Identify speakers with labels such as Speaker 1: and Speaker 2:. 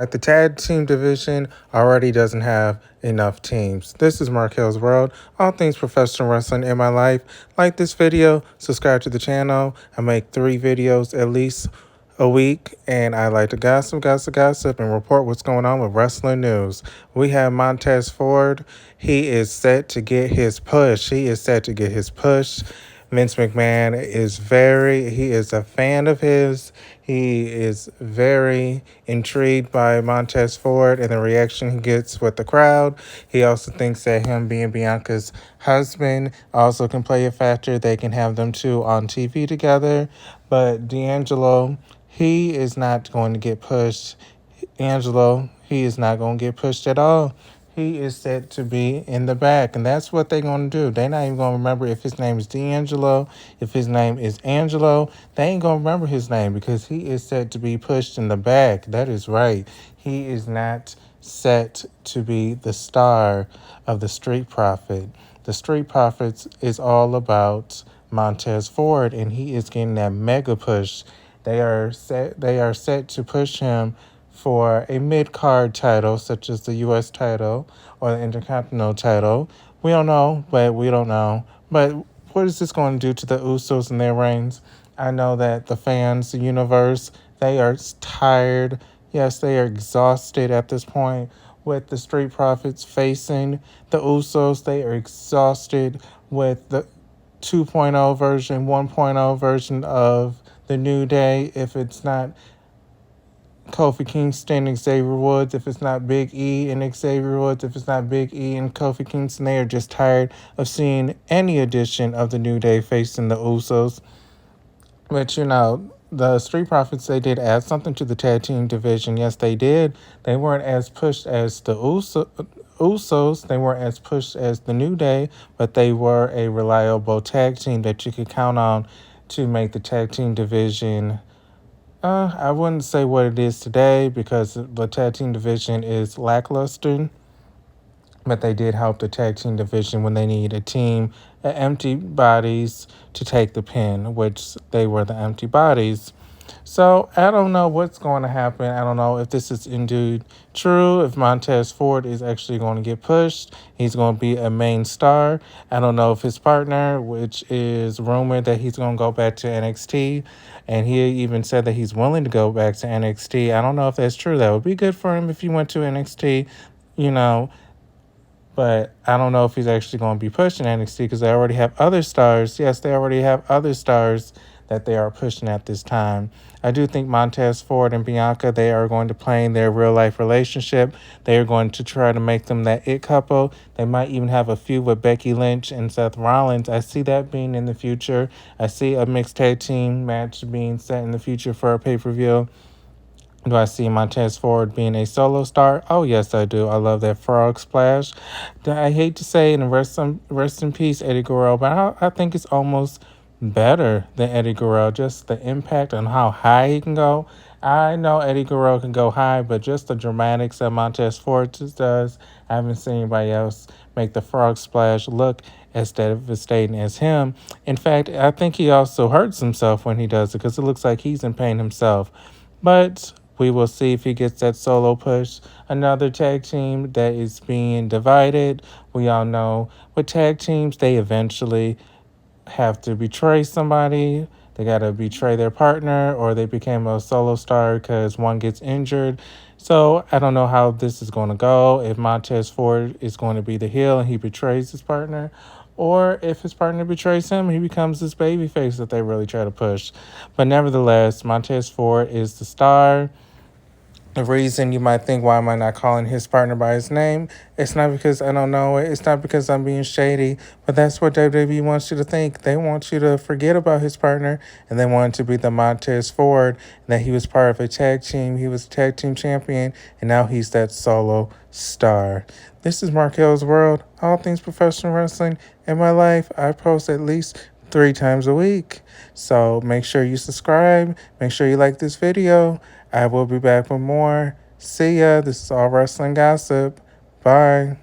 Speaker 1: The tag team division already doesn't have enough teams. This is Markel's World, all things professional wrestling in my life. Like this video, subscribe to the channel. I make 3 videos at least a week, and I like to gossip, and report what's going on with wrestling news. We have Montez Ford. He is set to get his push. Vince McMahon he is a fan of his. He is very intrigued by Montez Ford and the reaction he gets with the crowd. He also thinks that him being Bianca's husband also can play a factor. They can have them two on TV together. But D'Angelo, he is not going to get pushed. He is not going to get pushed at all. He is set to be in the back, and that's what they're going to do. They're not even going to remember if his name is D'Angelo, if his name is Angelo. They ain't going to remember his name because he is set to be pushed in the back. That is right. He is not set to be the star of the Street Profit. The Street Profits is all about Montez Ford, and he is getting that mega push. They are set to push him for a mid-card title, such as the U.S. title or the Intercontinental title. We don't know. But what is this going to do to the Usos and their reigns? I know that the fans, the universe, they are tired. Yes, they are exhausted at this point with the Street Profits facing the Usos. They are exhausted with the 2.0 version, 1.0 version of the New Day. If it's not Kofi Kingston and Xavier Woods, if it's not Big E and Xavier Woods, if it's not Big E and Kofi Kingston, they are just tired of seeing any edition of the New Day facing the Usos. But the Street Profits, they did add something to the tag team division. Yes, they did. They weren't as pushed as the Usos. They weren't as pushed as the New Day, but they were a reliable tag team that you could count on to make the tag team division. I wouldn't say what it is today because the tag team division is lackluster, but they did help the tag team division when they need a team of empty bodies to take the pin, which they were the empty bodies. So I don't know what's going to happen. I don't know if this is indeed true, if Montez Ford is actually going to get pushed. He's going to be a main star. I don't know if his partner, which is rumored that he's going to go back to NXT, and he even said that he's willing to go back to NXT. I don't know if that's true. That would be good for him if he went to NXT, you know. But I don't know if he's actually going to be pushing NXT because they already have other stars. Yes, they already have other stars that they are pushing at this time. I do think Montez Ford and Bianca, they are going to play in their real-life relationship. They are going to try to make them that it couple. They might even have a feud with Becky Lynch and Seth Rollins. I see that being in the future. I see a mixed tag team match being set in the future for a pay-per-view. Do I see Montez Ford being a solo star? Oh, yes, I do. I love that frog splash. I hate to say, and rest in peace, Eddie Guerrero, but I think it's almost better than Eddie Guerrero. Just the impact on how high he can go. I know Eddie Guerrero can go high, but just the dramatics that Montez Ford does, I haven't seen anybody else make the frog splash look as devastating as him. In fact, I think he also hurts himself when he does it because it looks like he's in pain himself. But we will see if he gets that solo push. Another tag team that is being divided. We all know with tag teams, they eventually have to betray somebody. They got to betray their partner, or they became a solo star because one gets injured. So I don't know how this is going to go. If Montez Ford is going to be the heel and he betrays his partner, or if his partner betrays him, he becomes this babyface that they really try to push. But nevertheless, Montez Ford is the star. The reason you might think, why am I not calling his partner by his name? It's not because I don't know it. It's not because I'm being shady, but that's what WWE wants you to think. They want you to forget about his partner, and they want it to be the Montez Ford, that he was part of a tag team. He was a tag team champion, and now he's that solo star. This is Markel's World, all things professional wrestling. In my life, I post at least 3 times a week. So make sure you subscribe. Make sure you like this video. I will be back with more. See ya. This is All Wrestling Gossip. Bye.